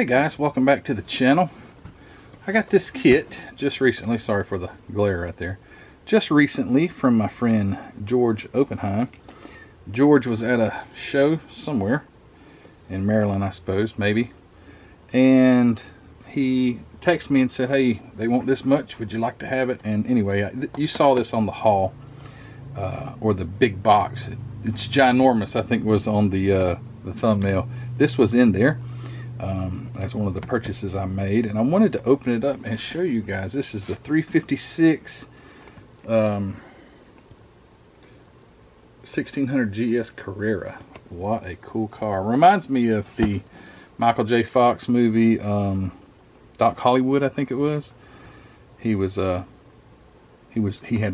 Hey guys, welcome back to the channel. I got this kit just recently, sorry for the glare right there, just recently from my friend George Oppenheim. George was at a show somewhere in Maryland, I suppose, maybe, and he texted me and said, hey, they want this much, would you like to have it? And anyway, you saw this on the haul, or the big box. It's ginormous, I think was on the thumbnail. This was in there. That's one of the purchases I made, and I wanted to open it up and show you guys. This is the 356 1600 GS Carrera. What a cool car. Reminds me of the Michael J. Fox movie, Doc Hollywood, I think it was. He had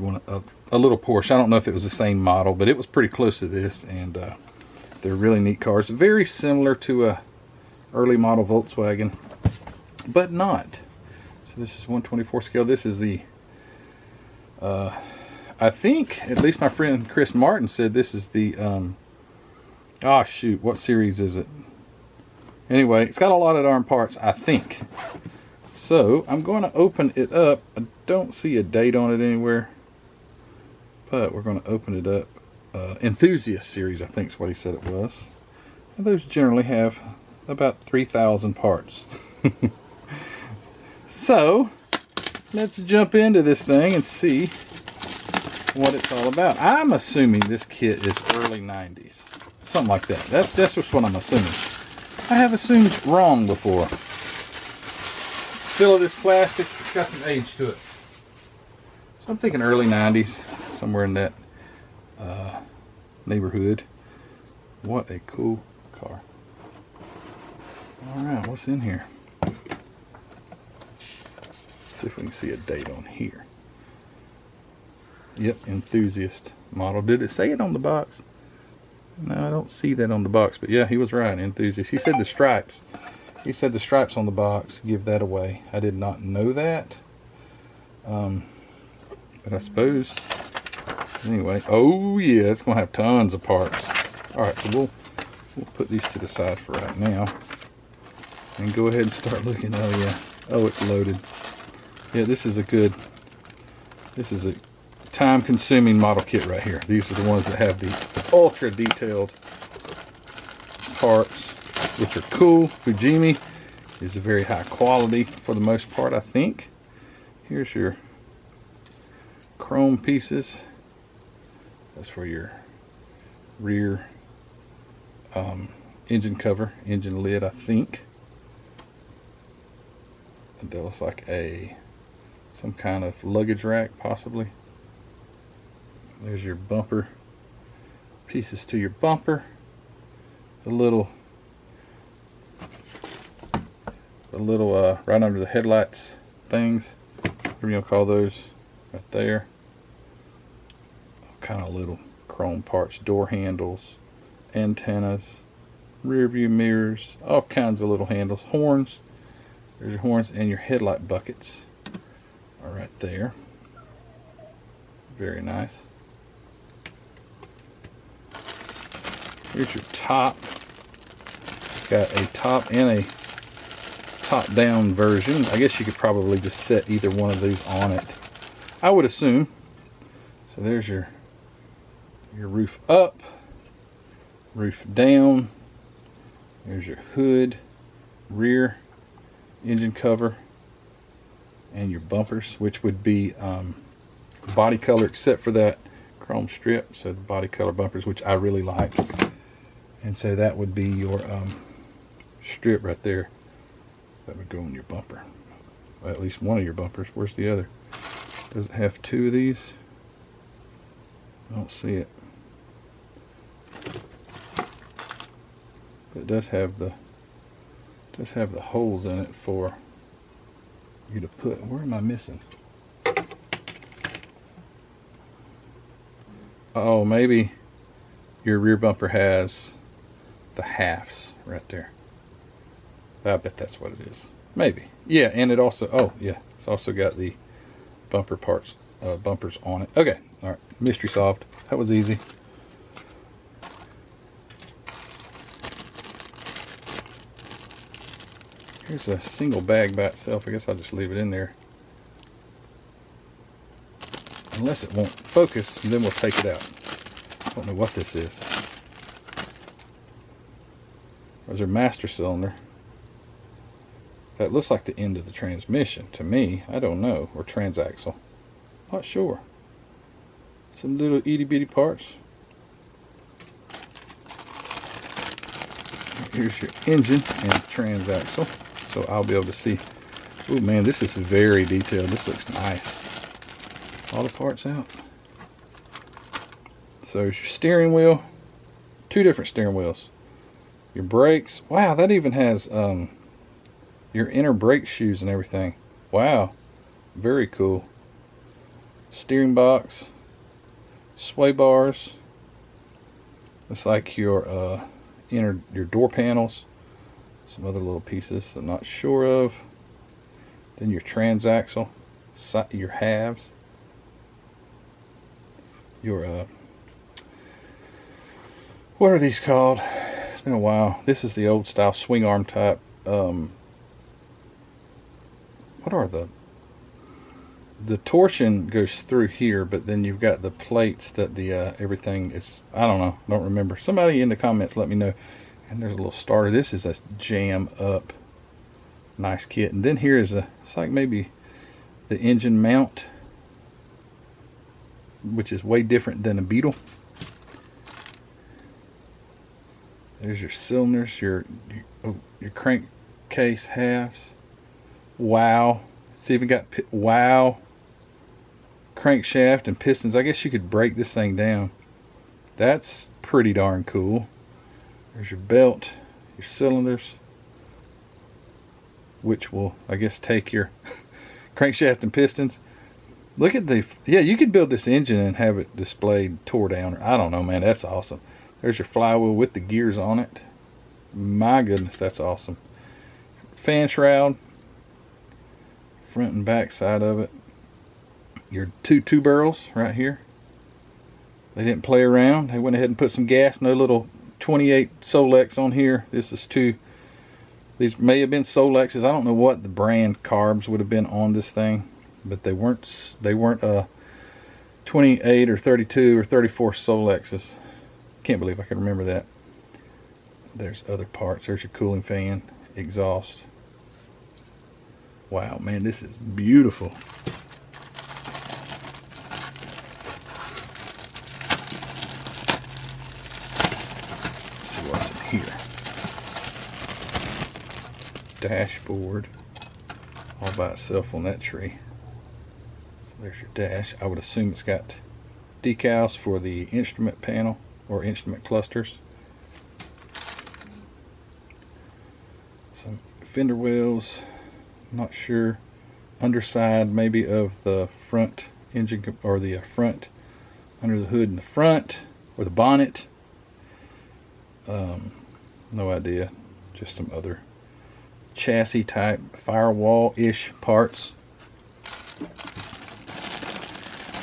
one, a little Porsche. I don't know if it was the same model, but it was pretty close to this, and they're really neat cars. Very similar to a early model Volkswagen, but not. So this is 124 scale. This is the I think, at least my friend Chris Martin said this is the oh shoot, what series is it? Anyway, it's got a lot of darn parts, I think. So I'm going to open it up. I don't see a date on it anywhere, but we're going to open it up. Enthusiast series, I think is what he said it was. And those generally have about 3,000 parts. So let's jump into this thing and see what it's all about. I'm assuming this kit is early 90s, something like that. That's just what I'm assuming. I have assumed wrong before. Feel of this plastic, it's got some age to it, so I'm thinking early 90s, somewhere in that neighborhood. What a cool car. Alright, what's in here? Let's see if we can see a date on here. Yep, enthusiast model. Did it say it on the box? No, I don't see that on the box, but yeah, he was right, enthusiast. He said the stripes. He said the stripes on the box give that away. I did not know that. But I suppose, anyway. Oh yeah, it's going to have tons of parts. Alright, so we'll put these to the side for right now. And go ahead and start looking. Oh yeah. Oh, it's loaded. Yeah, this is a time-consuming model kit right here. These are the ones that have the ultra detailed parts, which are cool. Fujimi is a very high quality for the most part, I think. Here's your chrome pieces. That's for your rear engine cover, engine lid, I think. That looks like some kind of luggage rack, possibly. There's your bumper pieces to your bumper. The little right under the headlights things. What are you gonna call those? Right there. All kind of little chrome parts, door handles, antennas, rear view mirrors, all kinds of little handles, horns. There's your horns and your headlight buckets are right there. Very nice. Here's your top. Got a top and a top down version. I guess you could probably just set either one of these on it, I would assume. So there's your roof up, roof down. There's your hood, rear engine cover, and your bumpers, which would be body color except for that chrome strip. So the body color bumpers, which I really like. And so that would be your strip right there that would go on your bumper, well, at least one of your bumpers. Where's the other? Does it have two of these? I don't see it, but it does have the holes in it for you to put. Where am I missing? Oh, maybe your rear bumper has the halves right there. I bet that's what it is. Maybe. Yeah, and it also, oh yeah, it's also got the bumper parts, bumpers on it. Okay, all right, mystery solved. That was easy. Here's a single bag by itself. I guess I'll just leave it in there. Unless it won't focus, and then we'll take it out. I don't know what this is. There's our master cylinder. That looks like the end of the transmission to me. I don't know. Or transaxle. Not sure. Some little itty bitty parts. Here's your engine and transaxle. So I'll be able to see. Oh man, this is very detailed. This looks nice. All the parts out. So your steering wheel. 2 different steering wheels. Your brakes. Wow, that even has your inner brake shoes and everything. Wow, very cool. Steering box, sway bars. It's like your your door panels. Some other little pieces I'm not sure of. Then your transaxle, your halves, your what are these called? It's been a while. This is the old style swing arm type. What are the torsion goes through here, but then you've got the plates that the everything is, I don't know, don't remember. Somebody in the comments let me know. And there's a little starter. This is a jam up nice kit. And then here is it's like maybe the engine mount, which is way different than a Beetle. There's your cylinders, your crankcase halves. Wow. It's even got, wow, crankshaft and pistons. I guess you could break this thing down. That's pretty darn cool. There's your belt, your cylinders, which will, I guess, take your crankshaft and pistons. Look at the, yeah, you could build this engine and have it displayed, tore down, or I don't know, man. That's awesome. There's your flywheel with the gears on it. My goodness, that's awesome. Fan shroud, front and back side of it. Your two barrels right here. They didn't play around. They went ahead and put some gas. No little 28 Solex on here. This is these may have been Solexes. I don't know what the brand carbs would have been on this thing, but they weren't 28 or 32 or 34 Solexes. Can't believe I can remember that. There's other parts. There's your cooling fan, exhaust. Wow, man, this is beautiful. Let's see what's in here. Dashboard, all by itself on that tree. So there's your dash. I would assume it's got decals for the instrument panel or instrument clusters. Some fender wheels. Not sure. Underside maybe of the front engine, or the front under the hood in the front, or the bonnet. No idea. Just some other chassis type firewall-ish parts.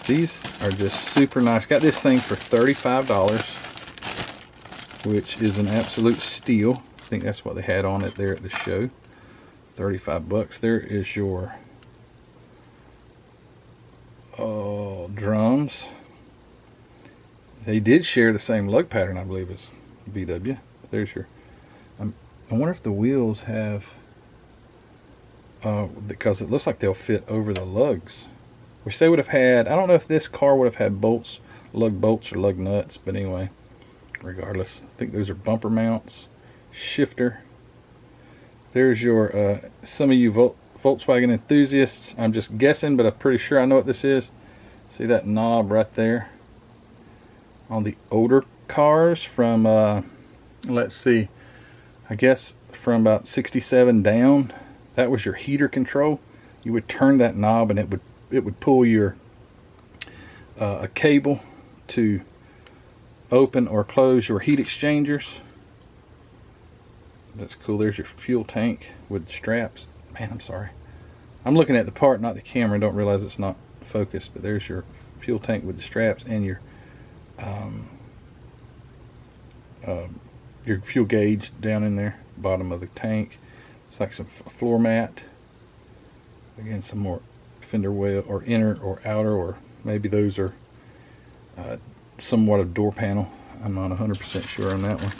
These are just super nice. Got this thing for $35, which is an absolute steal. I think that's what they had on it there at the show. 35 bucks. There is your drums. They did share the same lug pattern, I believe, as VW. There's your, I wonder if the wheels have, because it looks like they'll fit over the lugs, which they would have had. I don't know if this car would have had bolts, lug bolts or lug nuts, but anyway, regardless, I think those are bumper mounts. Shifter. There's your, some of you Volkswagen enthusiasts, I'm just guessing, but I'm pretty sure I know what this is. See that knob right there? On the older cars from, let's see, I guess from about 67 down, that was your heater control. You would turn that knob and it would pull your, a cable to open or close your heat exchangers. That's cool. There's your fuel tank with straps. Man, I'm sorry. I'm looking at the part, not the camera. Don't realize it's not focused, but there's your fuel tank with the straps and your fuel gauge down in there, bottom of the tank. It's like some floor mat. Again, some more fender well, or inner or outer, or maybe those are somewhat of door panel. I'm not 100% sure on that one.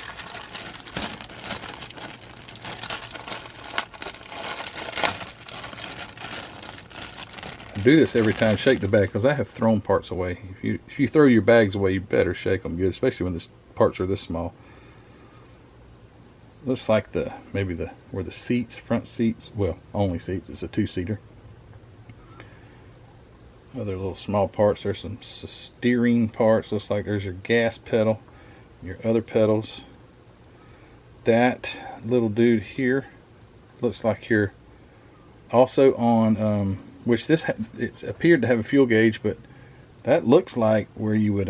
I do this every time, shake the bag, because I have thrown parts away. If you throw your bags away, you better shake them good, especially when the parts are this small. Looks like where the seats, front seats, well, only seats, it's a two-seater. Other little small parts, there's some steering parts. Looks like there's your gas pedal, your other pedals. That little dude here looks like you're also on, which it appeared to have a fuel gauge, but that looks like where you would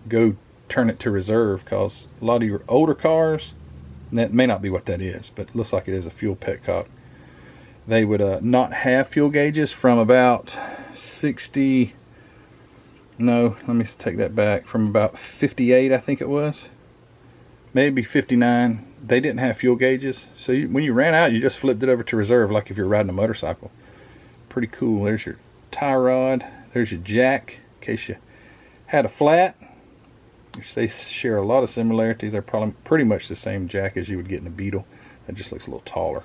go turn it to reserve, because a lot of your older cars, and that may not be what that is, but it looks like it is a fuel petcock. They would not have fuel gauges from about 60, no, let me take that back, from about 58, I think it was, maybe 59. They didn't have fuel gauges, so when you ran out, you just flipped it over to reserve, like if you're riding a motorcycle. Pretty cool. There's your tie rod, there's your jack, in case you had a flat, which they share a lot of similarities. They're probably pretty much the same jack as you would get in a Beetle. It just looks a little taller.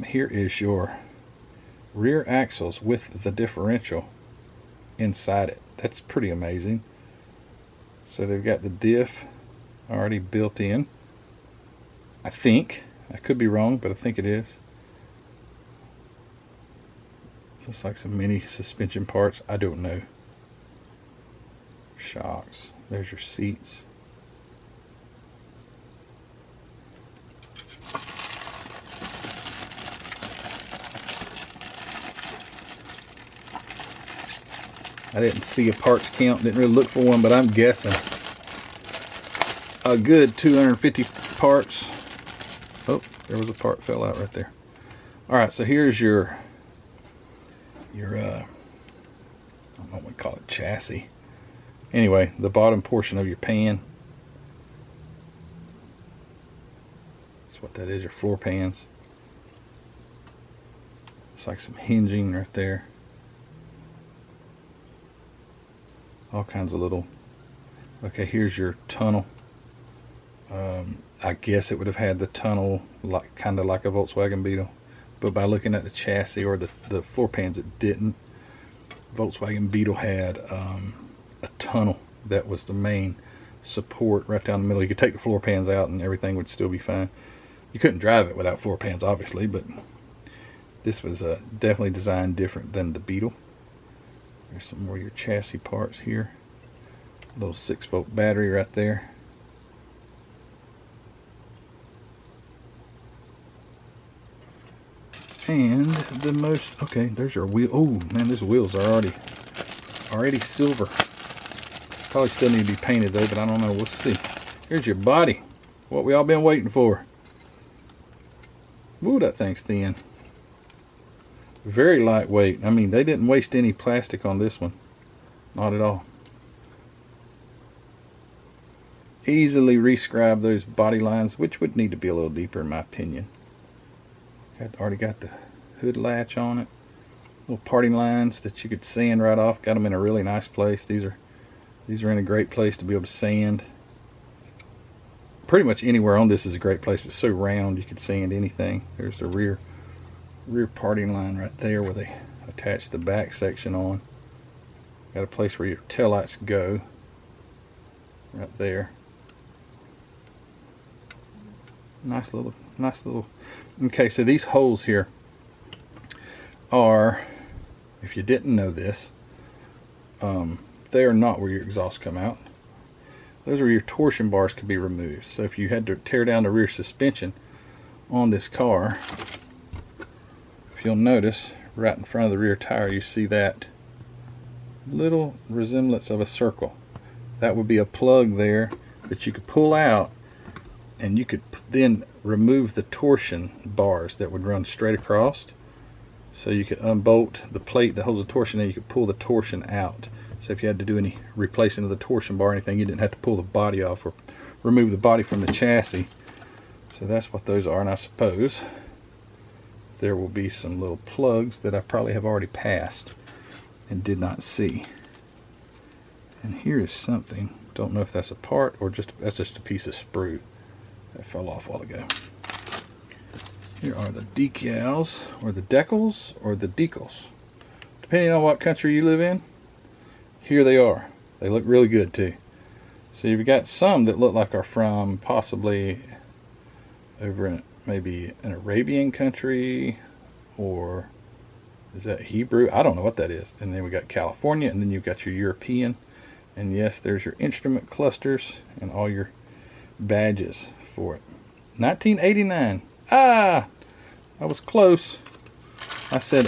Here is your rear axles with the differential inside it. That's pretty amazing. So they've got the diff already built in, I think. I could be wrong, but I think it is. Looks like some mini suspension parts. I don't know. Shocks. There's your seats. I didn't see a parts count, didn't really look for one, but I'm guessing a good 250 parts. Oh, there was a part fell out right there. Alright, so here's your I don't know what we call it, chassis. Anyway, the bottom portion of your pan. That's what that is, your floor pans. It's like some hinging right there. All kinds of little. Okay, here's your tunnel. I guess it would have had the tunnel like kind of like a Volkswagen Beetle, but by looking at the chassis or the floor pans, it didn't. Volkswagen Beetle had a tunnel that was the main support right down the middle. You could take the floor pans out and everything would still be fine. You couldn't drive it without floor pans, obviously, but this was definitely designed different than the Beetle. There's some more of your chassis parts here. A little 6-volt battery right there. And the most, okay, there's your wheel. Oh man, these wheels are already silver. Probably still need to be painted though, but I don't know, we'll see. Here's your body. What we all been waiting for. Woo, that thing's thin. Very lightweight. I mean, they didn't waste any plastic on this one. Not at all. Easily rescribe those body lines, which would need to be a little deeper in my opinion. Already got the hood latch on it. Little parting lines that you could sand right off. Got them in a really nice place. These are in a great place to be able to sand. Pretty much anywhere on this is a great place. It's so round you could sand anything. There's the rear parting line right there where they attach the back section on. Got a place where your taillights go. Right there. Nice little. Okay, so these holes here are, if you didn't know this, they are not where your exhaust come out. Those are where your torsion bars could be removed. So if you had to tear down the rear suspension on this car, if you'll notice, right in front of the rear tire, you see that little resemblance of a circle. That would be a plug there that you could pull out, and you could then remove the torsion bars that would run straight across. So you could unbolt the plate that holds the torsion, and you could pull the torsion out. So if you had to do any replacing of the torsion bar or anything, you didn't have to pull the body off or remove the body from the chassis. So that's what those are, and I suppose there will be some little plugs that I probably have already passed and did not see. And here is something, don't know if that's a part or that's just a piece of sprue that fell off a while ago. Here are the decals, or the decals, or the decals, depending on what country you live in. Here they are. They look really good too. So you've got some that look like are from possibly over in maybe an Arabian country, or is that Hebrew? I don't know what that is. And then we got California, and then you've got your European. And yes, there's your instrument clusters and all your badges for it. 1989. Ah, I was close. I said,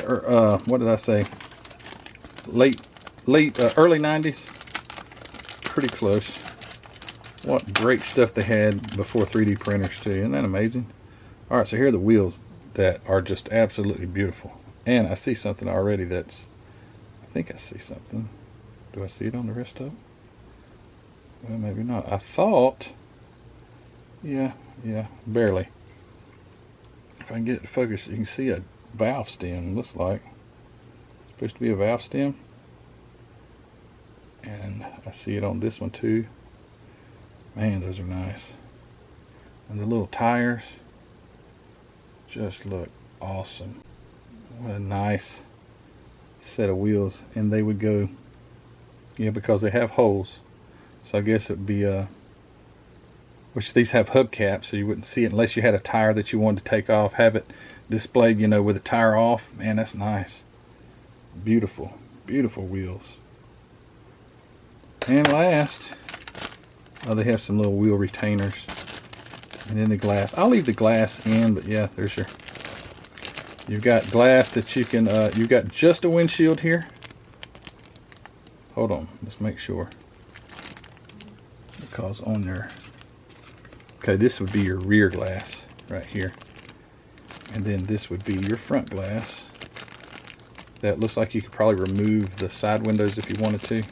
what did I say? Early 90s. Pretty close. What great stuff they had before 3D printers too. Isn't that amazing? All right, so here are the wheels that are just absolutely beautiful. And I see something already that's, I think I see something. Do I see it on the rest of them? Well, maybe not. I thought, yeah, barely. If I can get it to focus, you can see a valve stem, looks like. It's supposed to be a valve stem. And I see it on this one too. Man, those are nice. And the little tires just look awesome. What a nice set of wheels. And they would go, yeah, because they have holes. So I guess it would be which these have hubcaps, so you wouldn't see it unless you had a tire that you wanted to take off, have it displayed, you know, with the tire off. Man, that's nice. Beautiful, beautiful wheels. And last, they have some little wheel retainers. And then the glass. I'll leave the glass in, but yeah, there's your, you've got glass that you can, you've got just a windshield here. Hold on, let's make sure. Because on there, okay, this would be your rear glass right here. And then this would be your front glass. That looks like you could probably remove the side windows if you wanted to.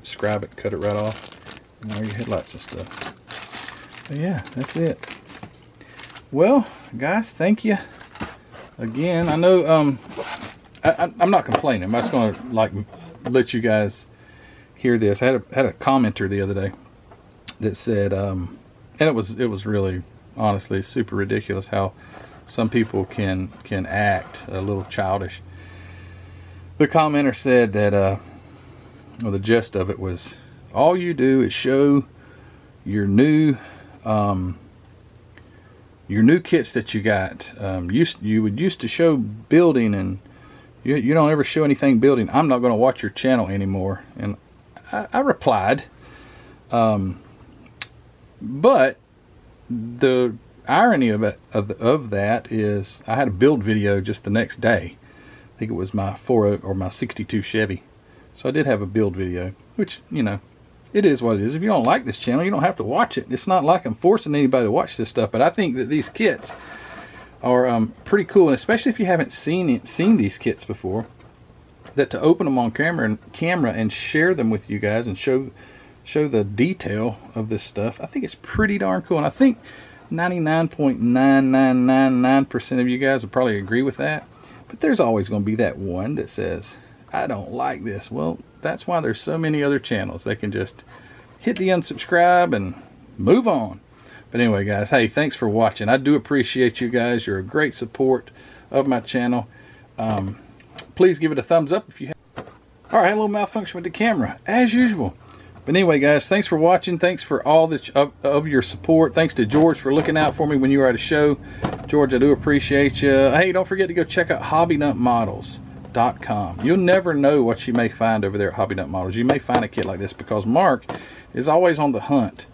Scribe it, cut it right off. And all your headlights and stuff. But yeah, that's it. Well, guys, thank you again. I know I'm not complaining. I'm just going to like let you guys hear this. I had a commenter the other day that said, and it was really, honestly, super ridiculous how some people can act a little childish. The commenter said that, well, the gist of it was, all you do is show your new kits that you got. You would used to show building, and you don't ever show anything building. I'm not going to watch your channel anymore. And I replied, but the irony of that is I had a build video just the next day. I think it was my 40 or my 62 Chevy. So I did have a build video, which, you know, it is what it is. If you don't like this channel, you don't have to watch it. It's not like I'm forcing anybody to watch this stuff, but I think that these kits are pretty cool, and especially if you haven't seen these kits before, that to open them on camera and share them with you guys and show the detail of this stuff, I think it's pretty darn cool. And I think 99.9999% of you guys would probably agree with that. But there's always going to be that one that says, I don't like this. Well, that's why there's so many other channels. They can just hit the unsubscribe and move on. But anyway, guys, hey, thanks for watching. I do appreciate you guys. You're a great support of my channel. Please give it a thumbs up if you have. All right, a little malfunction with the camera, as usual. But anyway, guys, thanks for watching. Thanks for all of your support. Thanks to George for looking out for me when you were at a show. George, I do appreciate you. Hey, don't forget to go check out hobbynutmodels.com. You'll never know what you may find over there at Hobby Nut Models. You may find a kit like this because Mark is always on the hunt.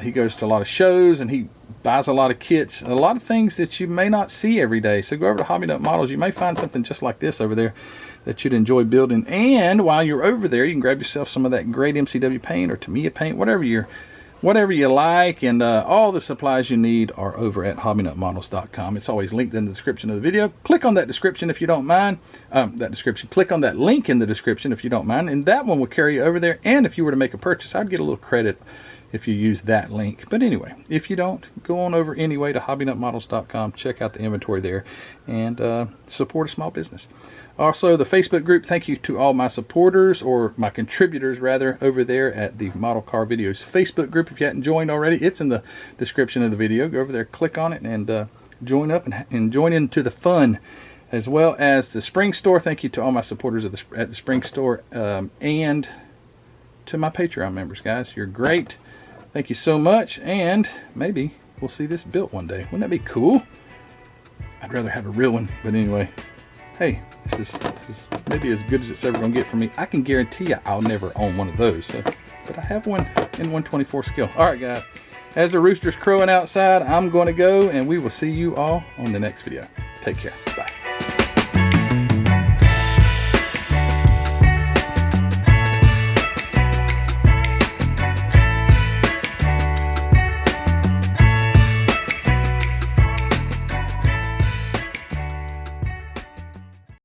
He goes to a lot of shows and he buys a lot of kits, a lot of things that you may not see every day. So go over to Hobby Nut Models. You may find something just like this over there that you'd enjoy building. And while you're over there, you can grab yourself some of that great MCW paint or Tamiya paint, whatever you like, and all the supplies you need are over at hobbynutmodels.com. It's always linked in the description of the video. Click on that description if you don't mind. Click on that link in the description if you don't mind, and that one will carry you over there. And if you were to make a purchase, I'd get a little credit if you use that link. But anyway, if you don't, go on over anyway to hobbynutmodels.com, check out the inventory there, and support a small business. Also, the Facebook group, thank you to all my supporters, or my contributors rather, over there at the Model Car Videos Facebook group. If you hadn't joined already, it's in the description of the video. Go over there, click on it, and join up and join into the fun. As well as the Spring Store, thank you to all my supporters at the Spring Store, and to my Patreon members, guys. You're great. Thank you so much, and maybe we'll see this built one day. Wouldn't that be cool? I'd rather have a real one, but anyway. Hey, this is maybe as good as it's ever going to get for me. I can guarantee you I'll never own one of those. So, but I have one in 124 scale. All right, guys. As the rooster's crowing outside, I'm going to go, and we will see you all on the next video. Take care. Bye.